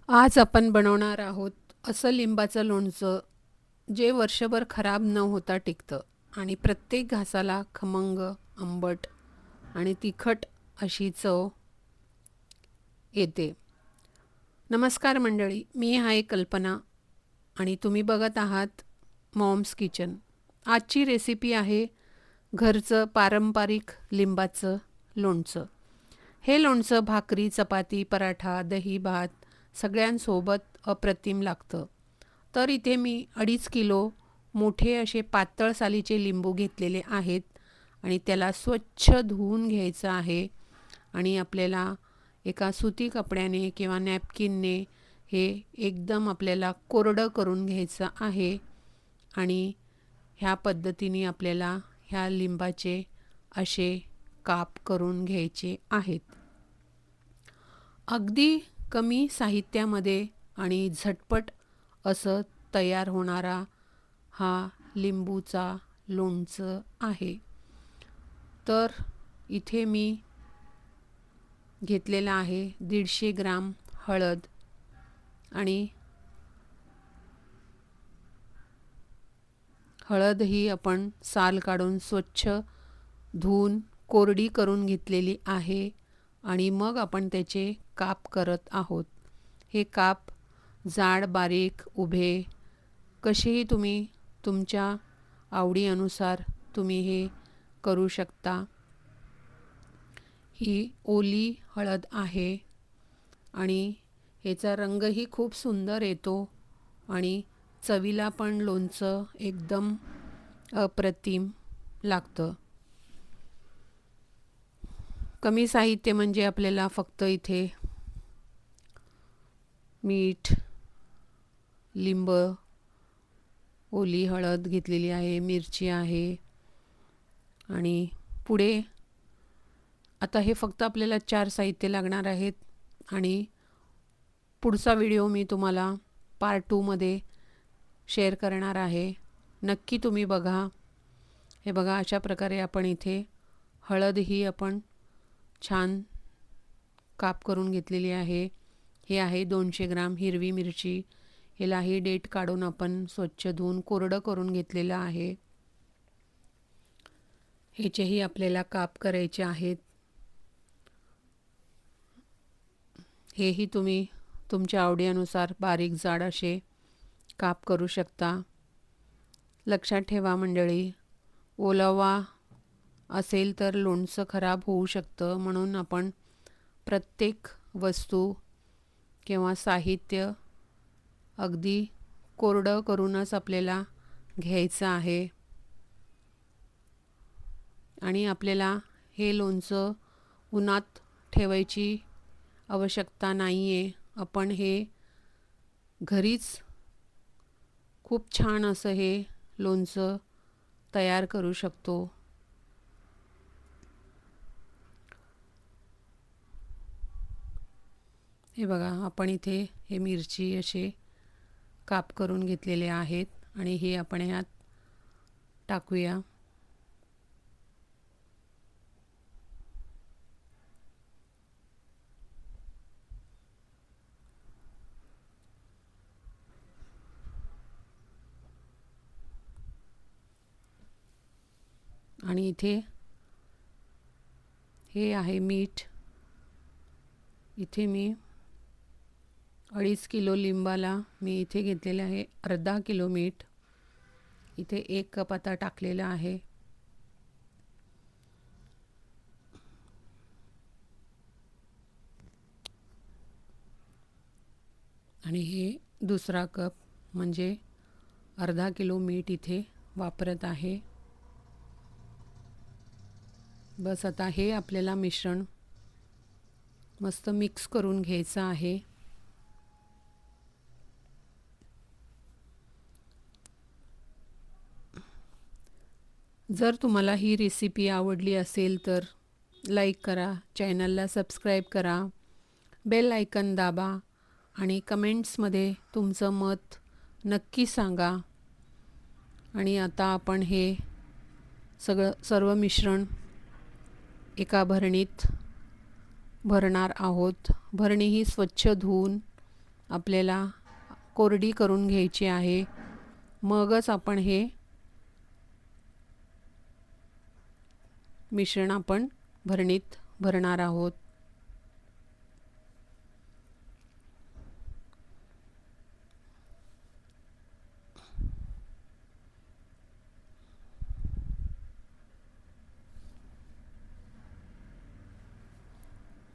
आज आपण बनवणार आहोत असं लिंबाचं लोणचं जे वर्षभर खराब न होता टिकतं आणि प्रत्येक घासाला खमंग, आंबट आणि तिखट अशी चव येते. नमस्कार मंडळी, मी आहे कल्पना आणि तुम्ही बघत आहात मॉम्स किचन. आजची रेसिपी आहे घरचं पारंपरिक लिंबाचं लोणचं. हे लोणचं भाकरी, चपाती, पराठा, दही, भात सगळ्यांसोबत अप्रतिम लागतं. तर इथे मी 2.5 किलो मोठे असे पातळ सालीचे लिंबू घेतलेले आहेत आणि त्याला स्वच्छ धुवून घ्यायचं आहे आणि आपल्याला एका सुती कपड्याने किंवा नॅपकिनने हे एकदम आपल्याला कोरडं करून घ्यायचं आहे आणि ह्या पद्धतीने आपल्याला ह्या लिंबाचे असे काप करून घ्यायचे आहेत. अगदी कमी साहित्यामध्ये आणि झटपट असं तयार होणारा हा लिंबूचा लोणचं आहे. तर इथे मी घेतलेला आहे 150 ग्राम हळद आणि हळद ही आपण साल काढून स्वच्छ धुवून कोरडी करून घेतलेली आहे आणि मग आपण त्याचे काप करत आहोत. हे काप जाड, बारीक, उभे कसेही तुम्ही तुमच्या आवडीनुसार तुम्ही हे करू शकता. ही ओली हळद आहे आणि ह्याचा रंगही खूप सुंदर येतो आणि चवीला पण लोणचं एकदम अप्रतिम लागतं. कमी साहित्य म्हणजे आपल्याला फक्त इथे मीठ, लिंब, ओली हळद घेतलेली आहे, मिरची आहे आणि पुढे आता हे फक्त आपल्याला 4 साहित्य लागणार आहेत आणि पुढचा व्हिडिओ मी तुम्हाला पार्ट 2 मध्ये शेअर करणार आहे. नक्की तुम्ही बघा. हे बघा, अशा प्रकारे आपण इथे हळद ही आपण छान काप करून घेतलेली आहे. हे आहे 200 ग्राम हिरवी मिरची. ह्यालाही देठ काढून आपण स्वच्छ धुवून कोरडं करून घेतलेलं आहे. ह्याचेही आपल्याला काप करायचे आहेत. हेही तुम्ही तुमच्या आवडीनुसार बारीक जाड असे काप करू शकता. लक्षात ठेवा मंडळी, ओलावा असेल तर लोणचं खराब होऊ शकतं, म्हणून आपण प्रत्येक वस्तू किंवा साहित्य अगदी कोरडं करूनच आपल्याला घ्यायचं आहे. आणि आपल्याला हे लोणचं उन्हात ठेवायची आवश्यकता नाही आहे. आपण हे घरीच खूप छान असं हे लोणचं तयार करू शकतो. हे बघा, आपण इथे हे मिरची असे काप करून घेतलेले आहेत आणि हे आपण यात टाकूया. आणि इथे हे आहे मीठ. इथे मी 2.5 किलो लिंबाला मी इथे घेतलेले आहे अर्धा किलो मीठ. इथे 1 कप आता टाकलेला आहे. आणि हे दुसरा कप म्हणजे अर्धा किलो मीठ इथे वापरत आहे. बस आता हे आपल्याला मिश्रण मस्त मिक्स करून घ्यायचं आहे. जर तुम्हाला ही रेसिपी आवडली असेल तर लाईक करा, चॅनलला सबस्क्राईब करा, बेल आयकन दाबा आणि कमेंट्समध्ये तुमचं मत नक्की सांगा. आणि आता आपण हे सर्व मिश्रण एका भरणीत भरणार आहोत. भरणी ही स्वच्छ धुवून आपल्याला कोरडी करून घ्यायची आहे. मगच आपण हे मिश्रण आपण भरणीत भरणार आहोत.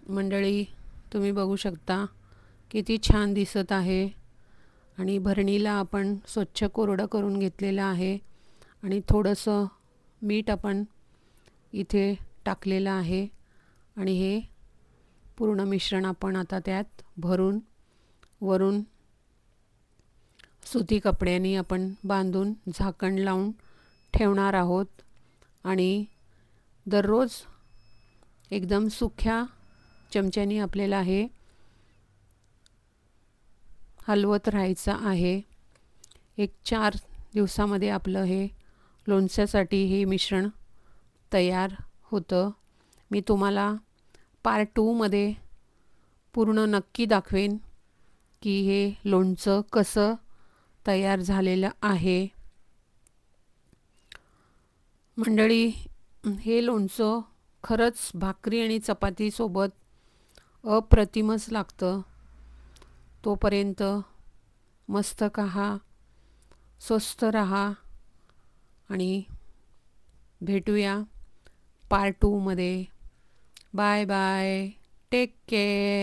मंडळी, तुम्ही बघू शकता किती छान दिसत आहे. आणि भरणीला आपण स्वच्छ कोरडं करून घेतलेलं आहे आणि थोडंसं मीठ आपण इथे टाकलेलं आहे. आणि हे पूर्ण मिश्रण आपण आता त्यात भरून वरून सुती कपड्यांनी आपण बांधून झाकण लावून ठेवणार आहोत. आणि दररोज एकदम सुक्या चमच्याने आपल्याला हे हलवत राहायचं आहे. 4 दिवसामध्ये आपलं हे लोणच्यासाठी हे मिश्रण तयार होतं. मी तुम्हाला पार्ट 2 मध्ये पूर्ण नक्की दाखवेन की हे लोणचं कसं तयार झालेलं आहे. मंडळी, हे लोणचं खरंच भाकरी आणि चपातीसोबत अप्रतिमच लागतं. तोपर्यंत मस्त खा, स्वस्त रहा आणि भेटूया पार्ट 2 मध्ये. Bye bye, take care.